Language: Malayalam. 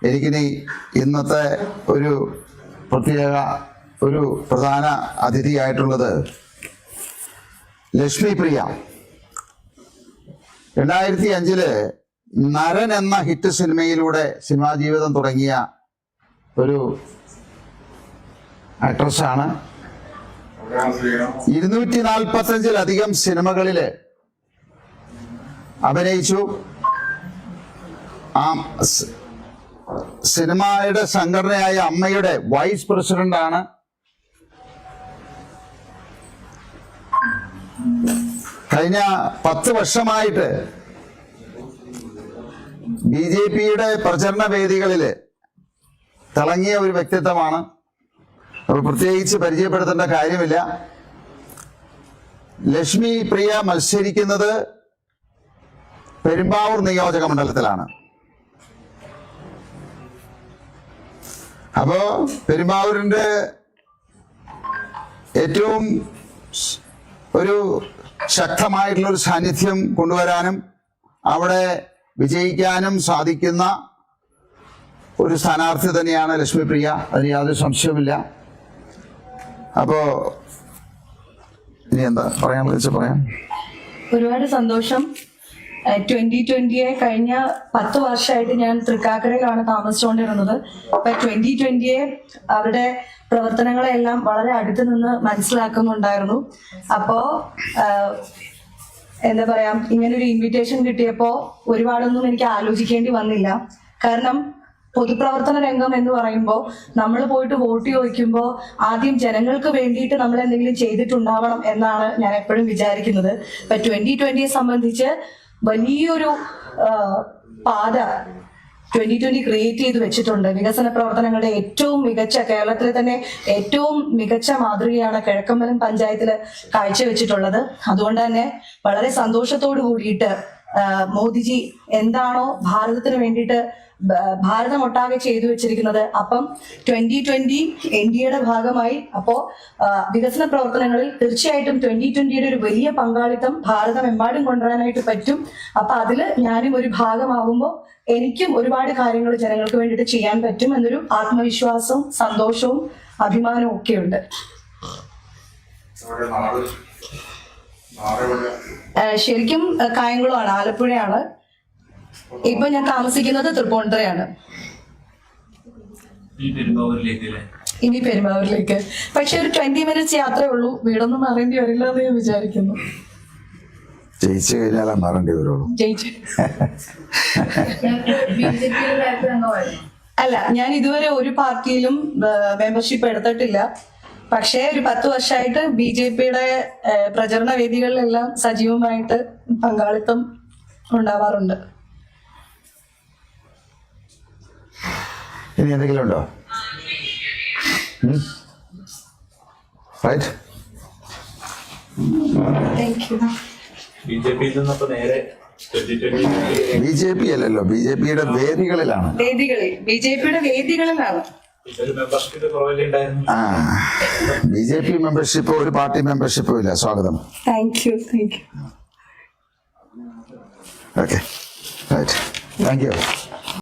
എനിക്കിനി ഇന്നത്തെ ഒരു പ്രധാന അതിഥിയായിട്ടുള്ളത് ലക്ഷ്മി പ്രിയ. 2005 നരൻ എന്ന ഹിറ്റ് സിനിമയിലൂടെ സിനിമാ ജീവിതം തുടങ്ങിയ ഒരു ആക്ട്രസാണ്. 245-ലധികം സിനിമകളില് അഭിനയിച്ചു. ആ സിനിമയുടെ സംഘടനയായ അമ്മയുടെ വൈസ് പ്രസിഡന്റാണ്. കഴിഞ്ഞ 10 വർഷമായിട്ട് BJPയുടെ പ്രചരണ വേദികളില് തിളങ്ങിയ ഒരു വ്യക്തിത്വമാണ്. പ്രത്യേകിച്ച് പരിചയപ്പെടുത്തേണ്ട കാര്യമില്ല. ലക്ഷ്മി പ്രിയ മത്സരിക്കുന്നത് പെരുമ്പാവൂർ നിയോജക മണ്ഡലത്തിലാണ്. അപ്പോ പെരുമ്പാവൂരിന്റെ ഏറ്റവും ഒരു ശക്തമായിട്ടുള്ള ഒരു സാന്നിധ്യം കൊണ്ടുവരാനും അവിടെ വിജയിക്കാനും സാധിക്കുന്ന ഒരു സ്ഥാനാർത്ഥി തന്നെയാണ് ലക്ഷ്മി പ്രിയ. അതിന് യാതൊരു സംശയവുമില്ല. അപ്പോ ഇനി എന്താ പറയാനുള്ളത് പറയാം. ഒരുപാട് സന്തോഷം. 2020 കഴിഞ്ഞ 10 വർഷമായിട്ട് ഞാൻ തൃക്കാക്കരയിലാണ് താമസിച്ചുകൊണ്ടിരുന്നത്. അപ്പൊ 2020 അവരുടെ പ്രവർത്തനങ്ങളെല്ലാം വളരെ അടുത്ത് നിന്ന് മനസ്സിലാക്കുന്നുണ്ടായിരുന്നു. അപ്പോ എന്താ പറയാ, ഇങ്ങനൊരു ഇൻവിറ്റേഷൻ കിട്ടിയപ്പോ ഒരുപാടൊന്നും എനിക്ക് ആലോചിക്കേണ്ടി വന്നില്ല. കാരണം പൊതുപ്രവർത്തന രംഗം എന്ന് പറയുമ്പോൾ നമ്മൾ പോയിട്ട് വോട്ട് ചോദിക്കുമ്പോൾ ആദ്യം ജനങ്ങൾക്ക് വേണ്ടിയിട്ട് നമ്മൾ എന്തെങ്കിലും ചെയ്തിട്ടുണ്ടാവണം എന്നാണ് ഞാൻ എപ്പോഴും വിചാരിക്കുന്നത്. ഇപ്പൊ 2020 സംബന്ധിച്ച് വലിയൊരു പാത 2020 ക്രിയേറ്റ് ചെയ്ത് വെച്ചിട്ടുണ്ട്. വികസന പ്രവർത്തനങ്ങളുടെ ഏറ്റവും മികച്ച, കേരളത്തിലെ തന്നെ ഏറ്റവും മികച്ച മാതൃകയാണ് കിഴക്കമ്പലം പഞ്ചായത്തിൽ കാഴ്ചവെച്ചിട്ടുള്ളത്. അതുകൊണ്ട് തന്നെ വളരെ സന്തോഷത്തോടു കൂടിയിട്ട് മോദിജി എന്താണോ ഭാരതത്തിന് വേണ്ടിയിട്ട് ഭാരതമൊട്ടാകെ ചെയ്തു വെച്ചിരിക്കുന്നത്, അപ്പം 2020 NDAയുടെ ഭാഗമായി അപ്പോ വികസന പ്രവർത്തനങ്ങളിൽ തീർച്ചയായിട്ടും 2020യുടെ ഒരു വലിയ പങ്കാളിത്തം ഭാരതമെമ്പാടും കൊണ്ടുവരാനായിട്ട് പറ്റും. അപ്പൊ അതില് ഞാനും ഒരു ഭാഗമാകുമ്പോൾ എനിക്കും ഒരുപാട് കാര്യങ്ങൾ ജനങ്ങൾക്ക് വേണ്ടിയിട്ട് ചെയ്യാൻ പറ്റും എന്നൊരു ആത്മവിശ്വാസവും സന്തോഷവും അഭിമാനവും ഒക്കെ ഉണ്ട്. ശരിക്കും കായംകുളമാണ്, ആലപ്പുഴയാണ്. ഇപ്പൊ ഞാൻ താമസിക്കുന്നത് തൃപ്പൂണിത്തുറയാണ്. ഇനി പെരുമ്പാവൂരിലേക്ക്. പക്ഷെ ഒരു 20 മിനിറ്റ്സ് യാത്രയേ ഉള്ളൂ. വീടൊന്നും മാറേണ്ടി വരില്ല എന്ന് ഞാൻ വിചാരിക്കുന്നു. ജയിച്ചു കഴിഞ്ഞാൽ മാറേണ്ടി വരുള്ളൂ. അല്ല, ഞാൻ ഇതുവരെ ഒരു പാർട്ടിയിലും മെമ്പർഷിപ്പ് എടുത്തിട്ടില്ല. പക്ഷേ ഒരു 10 വർഷമായിട്ട് BJPയുടെ പ്രചരണ വേദികളിലെല്ലാം സജീവമായിട്ട് പങ്കാളിത്തം ഉണ്ടാവാറുണ്ട്. ഇനി എന്തെങ്കിലും ഉണ്ടോ? റൈറ്റ്. BJP അല്ലല്ലോ, BJPയുടെ വേദികളിലാണ്. BJPയുടെ വേദികളിലാണ്. BJP മെമ്പർഷിപ്പോ ഒരു പാർട്ടി മെമ്പർഷിപ്പോ ഇല്ല. സ്വാഗതം. Thank you. Okay, right. Thank U.